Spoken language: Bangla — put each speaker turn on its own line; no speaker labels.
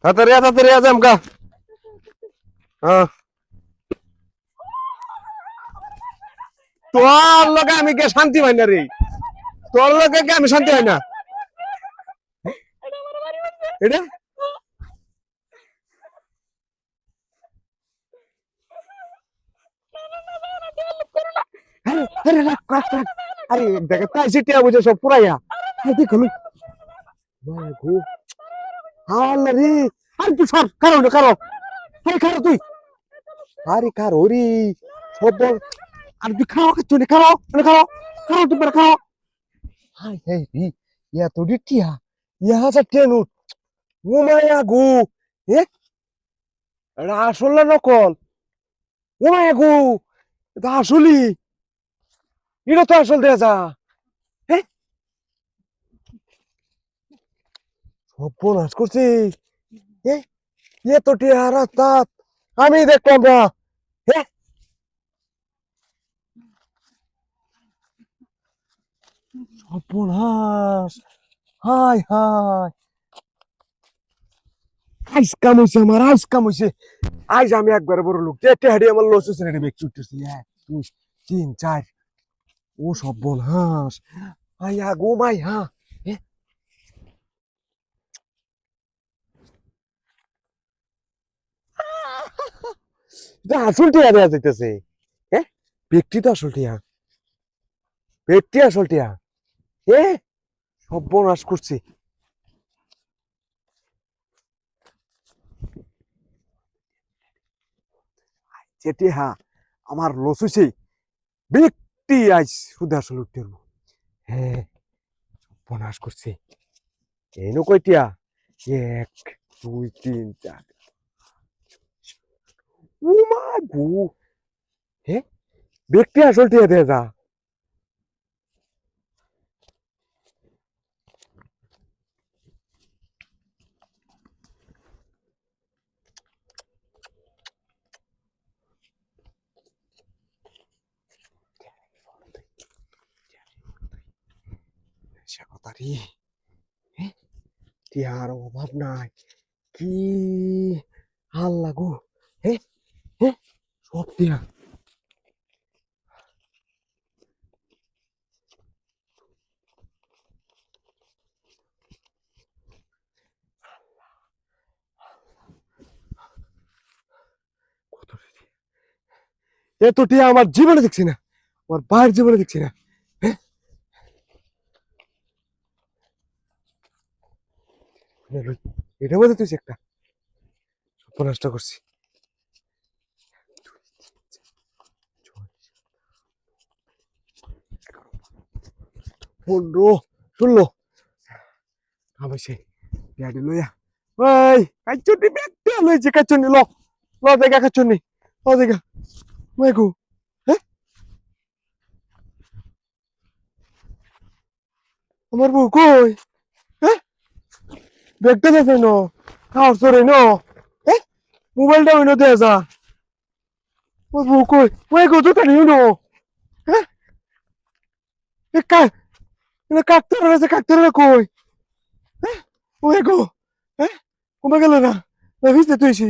তাড়াতাড়ি আজ আমকা হ্যাঁ তোর লগে আমি কে শান্তি পাই না রে তোর লগে কে আমি শান্তি পাই না এটা আরে রাখ রাখ রাখ আরে দেখে তাই সিটিয়া বুঝে সব পুরাইয়া আরে দেখো মায়া গো আল্লাহ রে আরে তুই সর কারো না কারো আরে কারো তুই আরে কারো রে সব বল আর তুই খাও খাচ্ছ না খাও খাও খাও তুই পরে খাও হাই হাই রে ইয়া তো ডিটিয়া ইয়া হাজার টেনুট ও মায়া গো এ এটা আসল না নকল ও মায়া গো এটা আসলি এটা তো আসল দেয়া যা হ্যাঁ সর্বনাশ করছি তো টিয়া রাস্তাত আমি দেখলাম না হ্যাঁ সর্বনাশ হাই হাই আইস কাম হইছে আমার আইস কাম হইছে আইস আমি একবার বড় লোক টেটে হাড়ি আমার লস হইছে রে বেক চুটতেছি 1 2 3 4 ও সর্বনাশ আয়া গো মাই হ্যাঁ এটা আসল টিয়া দেয়া যাইতেছে হ্যাঁ ব্যক্তি তো আসল টিয়া ব্যক্তি আসল টিয়া এ সর্বনাশ করছি যেটি হ্যাঁ আমার লস হইছে ব্যক্তি আইস শুধু আসল উঠতে হ্যাঁ সর্বনাশ করছি এই নো কয়টিয়া 1 2 3 4 ও মা গো হ্যাঁ ব্যক্তি আসল টিয়া দেয়া যা কথারি হ্যাঁ টিয়ার অভাব নাই কি হাল লাগো হ্যাঁ হ্যাঁ সব টিয়া এত টিয়া আমার জীবনে দেখছি না আমার বাইরের জীবনে দেখছি না হ্যাঁ এটার মধ্যে তুই একটা সর্বনাশটা করছি 15 16 খাবাইছে গাড়ি লইয়া ওই কাইচুনি ব্যাগটা লইছে কাইচুনি ল দেখা কাইচুনি ল দেখা মাইগো হ্যাঁ আমার বউ কই হ্যাঁ ব্যাগটা দেখে ন খাওয়ার সরে ন হ্যাঁ মোবাইলটা হইনো দেয়া যা আমার বউ কই মাইগো তো তানি হইনো হ্যাঁ এ কাকতার আছে কাকতার কই হ্যাঁ মাইগো হ্যাঁ কমে গেল না ভিজতে তুইছি